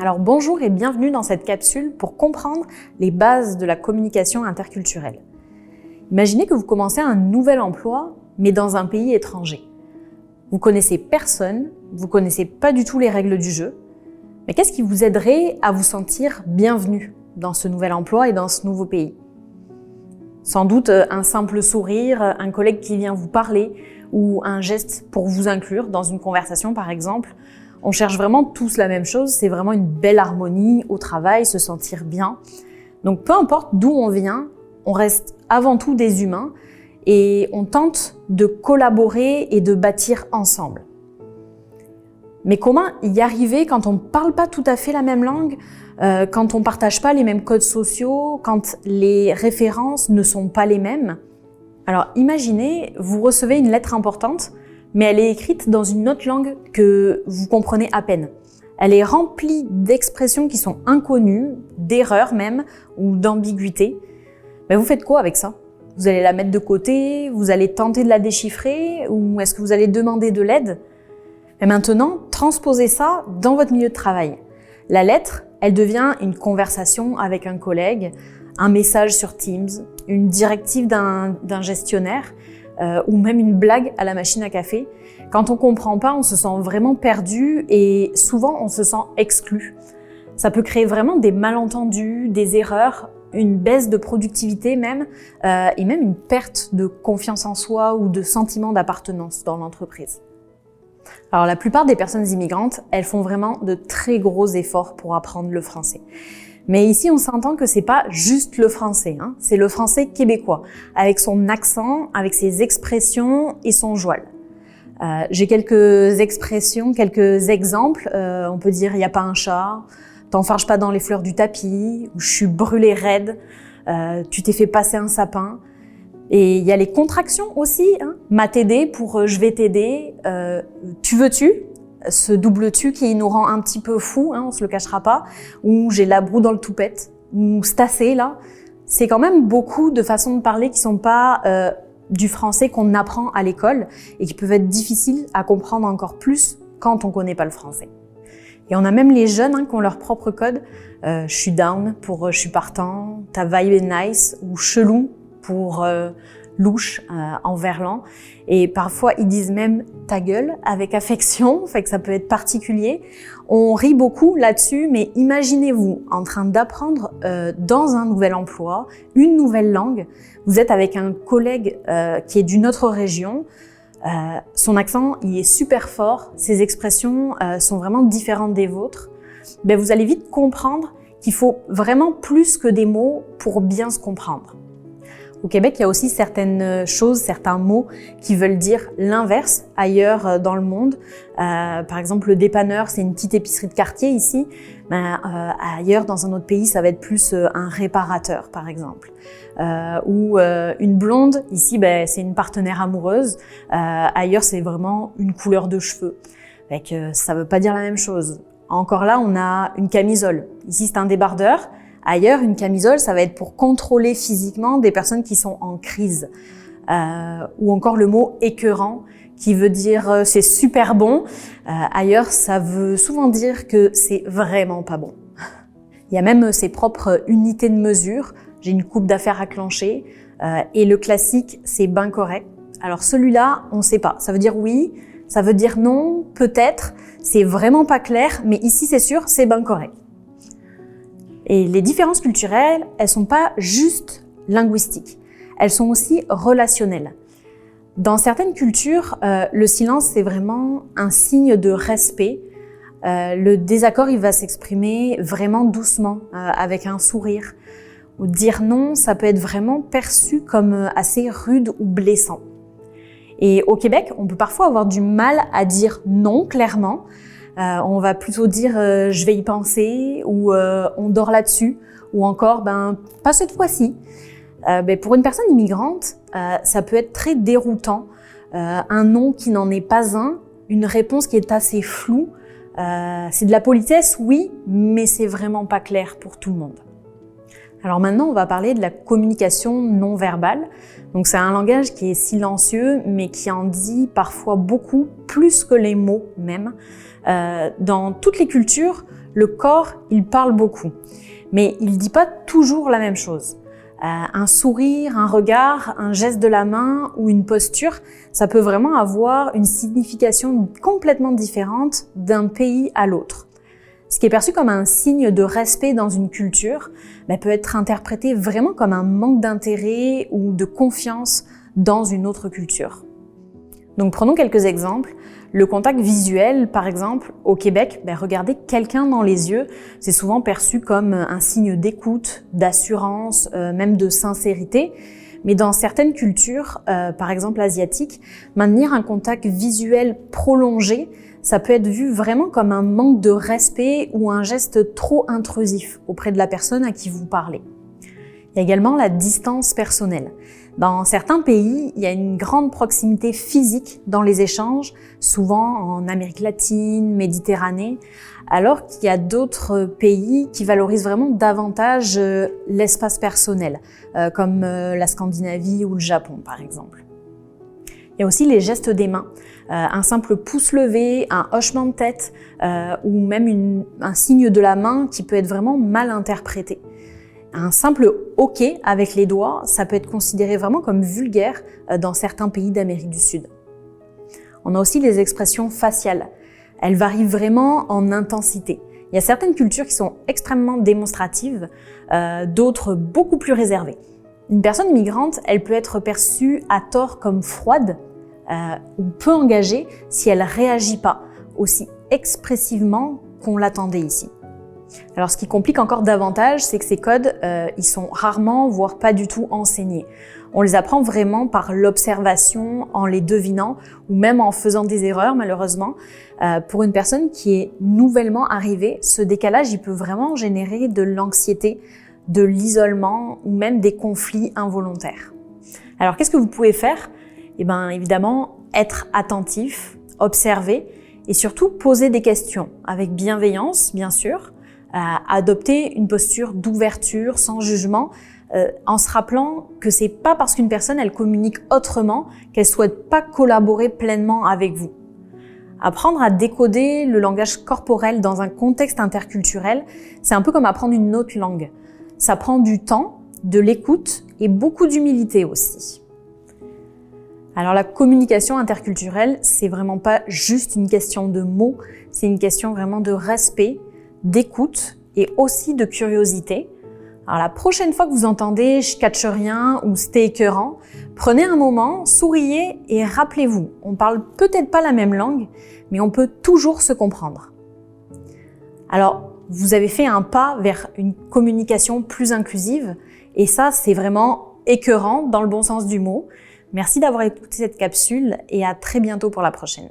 Alors bonjour et bienvenue dans cette capsule pour comprendre les bases de la communication interculturelle. Imaginez que vous commencez un nouvel emploi, mais dans un pays étranger. Vous connaissez personne, vous connaissez pas du tout les règles du jeu, mais qu'est-ce qui vous aiderait à vous sentir bienvenu dans ce nouvel emploi et dans ce nouveau pays? Sans doute un simple sourire, un collègue qui vient vous parler ou un geste pour vous inclure dans une conversation par exemple. On cherche vraiment tous la même chose, c'est vraiment une belle harmonie au travail, se sentir bien. Donc peu importe d'où on vient, on reste avant tout des humains et on tente de collaborer et de bâtir ensemble. Mais comment y arriver quand on ne parle pas tout à fait la même langue, quand on ne partage pas les mêmes codes sociaux, quand les références ne sont pas les mêmes? Alors imaginez, vous recevez une lettre importante, mais elle est écrite dans une autre langue que vous comprenez à peine. Elle est remplie d'expressions qui sont inconnues, d'erreurs même, ou d'ambiguïtés. Mais vous faites quoi avec ça? Vous allez la mettre de côté, vous allez tenter de la déchiffrer, ou est-ce que vous allez demander de l'aide? Et maintenant, transposez ça dans votre milieu de travail. La lettre, elle devient une conversation avec un collègue, un message sur Teams, une directive d'un gestionnaire, ou même une blague à la machine à café. Quand on comprend pas, on se sent vraiment perdu et souvent on se sent exclu. Ça peut créer vraiment des malentendus, des erreurs, une baisse de productivité même, et même une perte de confiance en soi ou de sentiment d'appartenance dans l'entreprise. Alors la plupart des personnes immigrantes, elles font vraiment de très gros efforts pour apprendre le français. Mais ici, on s'entend que c'est pas juste le français, hein, c'est le français québécois, avec son accent, avec ses expressions et son joual. J'ai quelques expressions, quelques exemples. On peut dire « y a pas un chat »,« t'enfarge pas dans les fleurs du tapis » ou « je suis brûlée raide »,« tu t'es fait passer un sapin ». Et il y a les contractions aussi, hein, « m'a t'aider » pour « je vais t'aider »,« tu veux-tu ». Ce double tu qui nous rend un petit peu fou, hein, on se le cachera pas, ou j'ai la broue dans le toupette, ou c'est assez là. C'est quand même beaucoup de façons de parler qui sont pas du français qu'on apprend à l'école et qui peuvent être difficiles à comprendre encore plus quand on connaît pas le français. Et on a même les jeunes qui ont leur propre code. Je suis down pour je suis partant, ta vibe est nice, ou chelou pour louche en verlan. Et parfois, ils disent même « ta gueule » avec affection, fait que ça peut être particulier. On rit beaucoup là-dessus, mais imaginez-vous en train d'apprendre dans un nouvel emploi, une nouvelle langue. Vous êtes avec un collègue qui est d'une autre région. Son accent, il est super fort. Ses expressions sont vraiment différentes des vôtres. Ben, vous allez vite comprendre qu'il faut vraiment plus que des mots pour bien se comprendre. Au Québec, il y a aussi certaines choses, certains mots qui veulent dire l'inverse ailleurs dans le monde. Par exemple, le dépanneur, c'est une petite épicerie de quartier ici. Ailleurs, dans un autre pays, ça va être plus un réparateur, par exemple. Ou une blonde, ici, c'est une partenaire amoureuse. Ailleurs, c'est vraiment une couleur de cheveux. Ça veut pas dire la même chose. Encore là, on a une camisole. Ici, c'est un débardeur. Ailleurs, une camisole, ça va être pour contrôler physiquement des personnes qui sont en crise. Ou encore le mot écœurant, qui veut dire c'est super bon. Ailleurs, ça veut souvent dire que c'est vraiment pas bon. Il y a même ses propres unités de mesure. J'ai une coupe d'affaires à clencher. Et le classique, c'est ben correct. Alors celui-là, on sait pas. Ça veut dire oui, ça veut dire non, peut-être. C'est vraiment pas clair, mais ici, c'est sûr, c'est ben correct. Et les différences culturelles, elles sont pas juste linguistiques, elles sont aussi relationnelles. Dans certaines cultures, le silence, c'est vraiment un signe de respect. Le désaccord, il va s'exprimer vraiment doucement, avec un sourire. Ou dire non, ça peut être vraiment perçu comme assez rude ou blessant. Et au Québec, on peut parfois avoir du mal à dire non clairement. On va plutôt dire je vais y penser ou on dort là-dessus ou encore pas cette fois-ci. Pour une personne immigrante, ça peut être très déroutant. Un non qui n'en est pas un, une réponse qui est assez floue. C'est de la politesse, oui, mais c'est vraiment pas clair pour tout le monde. Alors maintenant, on va parler de la communication non verbale. Donc c'est un langage qui est silencieux, mais qui en dit parfois beaucoup, plus que les mots même. Dans toutes les cultures, Le corps, il parle beaucoup, mais il ne dit pas toujours la même chose. Un sourire, un regard, un geste de la main ou une posture, ça peut vraiment avoir une signification complètement différente d'un pays à l'autre. Ce qui est perçu comme un signe de respect dans une culture peut être interprété vraiment comme un manque d'intérêt ou de confiance dans une autre culture. Donc prenons quelques exemples. Le contact visuel, par exemple, au Québec, regarder quelqu'un dans les yeux, c'est souvent perçu comme un signe d'écoute, d'assurance, même de sincérité. Mais dans certaines cultures, par exemple asiatiques, maintenir un contact visuel prolongé, ça peut être vu vraiment comme un manque de respect ou un geste trop intrusif auprès de la personne à qui vous parlez. Il y a également la distance personnelle. Dans certains pays, il y a une grande proximité physique dans les échanges, souvent en Amérique latine, Méditerranée, alors qu'il y a d'autres pays qui valorisent vraiment davantage l'espace personnel, comme la Scandinavie ou le Japon par exemple. Il y a aussi les gestes des mains, un simple pouce levé, un hochement de tête ou même un signe de la main qui peut être vraiment mal interprété. Un simple OK avec les doigts, ça peut être considéré vraiment comme vulgaire dans certains pays d'Amérique du Sud. On a aussi les expressions faciales. Elles varient vraiment en intensité. Il y a certaines cultures qui sont extrêmement démonstratives, d'autres beaucoup plus réservées. Une personne migrante, elle peut être perçue à tort comme froide ou peu engagée si elle ne réagit pas aussi expressivement qu'on l'attendait ici. Alors ce qui complique encore davantage, c'est que ces codes, ils sont rarement, voire pas du tout enseignés. On les apprend vraiment par l'observation, en les devinant ou même en faisant des erreurs malheureusement. Pour une personne qui est nouvellement arrivée, ce décalage il peut vraiment générer de l'anxiété, de l'isolement ou même des conflits involontaires. Alors qu'est-ce que vous pouvez faire? Évidemment, être attentif, observer et surtout poser des questions avec bienveillance bien sûr. Adopter une posture d'ouverture, sans jugement, en se rappelant que c'est pas parce qu'une personne elle communique autrement qu'elle souhaite pas collaborer pleinement avec vous. Apprendre à décoder le langage corporel dans un contexte interculturel, c'est un peu comme apprendre une autre langue. Ça prend du temps, de l'écoute et beaucoup d'humilité aussi. Alors la communication interculturelle, c'est vraiment pas juste une question de mots, c'est une question vraiment de respect, d'écoute et aussi de curiosité. Alors la prochaine fois que vous entendez « je catche rien » ou « c'était écœurant », prenez un moment, souriez et rappelez-vous, on parle peut-être pas la même langue, mais on peut toujours se comprendre. Alors, vous avez fait un pas vers une communication plus inclusive et ça, c'est vraiment écœurant dans le bon sens du mot. Merci d'avoir écouté cette capsule et à très bientôt pour la prochaine.